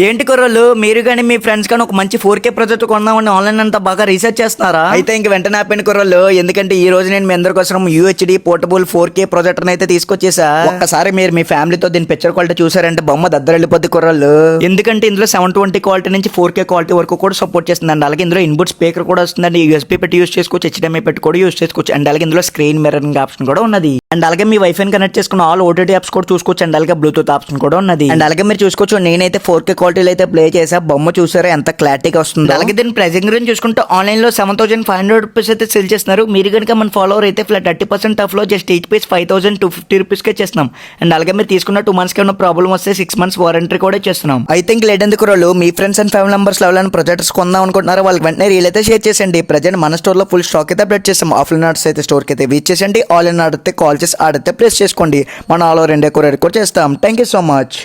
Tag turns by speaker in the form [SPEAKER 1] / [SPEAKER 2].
[SPEAKER 1] ఏంటి కుర్రోళ్ళు మీరు కానీ మీ ఫ్రెండ్స్ కానీ ఒక మంచి 4K ప్రాజెక్ట్ కొందామని ఆన్లైన్ అంతా బాగా రీసెర్చ్ చేస్తున్నారా? అయితే ఇంక వెంటనే ఆపండి కుర్రోళ్ళు, ఎందుకంటే ఈ రోజు నేను మీ అందరి కోసం UHD పోర్టబుల్ 4K ప్రొజెక్టర్ అయితే తీసుకొచ్చేసా. ఒక్కసారి మీరు మీ ఫ్యామిలీతో దీని పిక్చర్ క్వాలిటీ చూసారంటే బొమ్మ దద్దరెళ్ళిపోద్ది కుర్రోళ్ళు. ఎందుకంటే ఇందులో 720 క్వాలిటీ నుంచి 4K క్వాలిటీ వరకు కూడా సపోర్ట్ చేస్తుందండి. అలాగే ఇందులో ఇన్బుట్ స్పీకర్ కూడా వస్తుందండి. USB పెట్టి యూస్ చేసుకోవచ్చు, HDMI పెట్టి కూడా యూస్ చేసుకోవచ్చు. అండ్ అలాగే ఇందులో స్క్రీన్ మిర్రరింగ్ ఆప్షన్ కూడా ఉన్నది. అండ్ అలాగే మీ వైఫై కనెక్ట్ చేసుకున్న ఆల్ OTT యాప్స్ కూడా చూసుకోవచ్చు. అండ్ అలాగే బ్లూటూత్ ఆప్షన్ కూడా ఉన్నది. అండ్ అలాగే మీరు చూసుకోవచ్చు, నేనైతే 4K క్వాలిటీలో అయితే ప్లే చేసా. బొమ్మ చూసారా ఎంత క్లారిటీగా వస్తుంది. అలాగే దీని ప్రైసింగ్ గురించి చూసుకుంటే ఆన్లైన్ లో 7,500 రూపీస్ అయితే సెల్ చేస్తున్నారు. మీరు కనుక మన ఫాలోవర్ అయితే ఫ్లాట్ 30% ఆఫ్ లో జస్ట్ ఈచ్ పీస్ 5,250 రూపీస్ కే చేస్తున్నాం. అండ్ అలాగే మీరు తీసుకున్న 2 months కి ఉన్న ప్రాబ్లం వస్తే 6 months వారంటీ కూడా చేస్తున్నాం. ఐ థింక్ లేట్ ఎందుకు రోలు మీ ఫ్రెండ్స్ అండ్ ఫ్యామిలీ మెంబర్స్ ఎవరైనా ప్రొజెక్టర్స్ కొందాం అనుకుంటున్నారో వాళ్ళకి వెంటనే రీల్ అయితే షేర్ చేసేయండి. ప్రజెంట్ మన స్టోర్ లో ఫుల్ స్టాక్ అయితే అప్డేట్ చేస్తాం. ఆఫ్లైన్ ఆర్డర్స్ అయితే స్టోర్ కి అయితే విజిట్ చేసేయండి. ఆన్లైన్ ఆర్డర్ అయితే కాల్ చేసి ఆడితే ప్లేస్ చేసుకోండి. మన ఆల్ ఓవర్ ఇండియా కొరియర్ కూడా చేస్తాం. Thank you so much.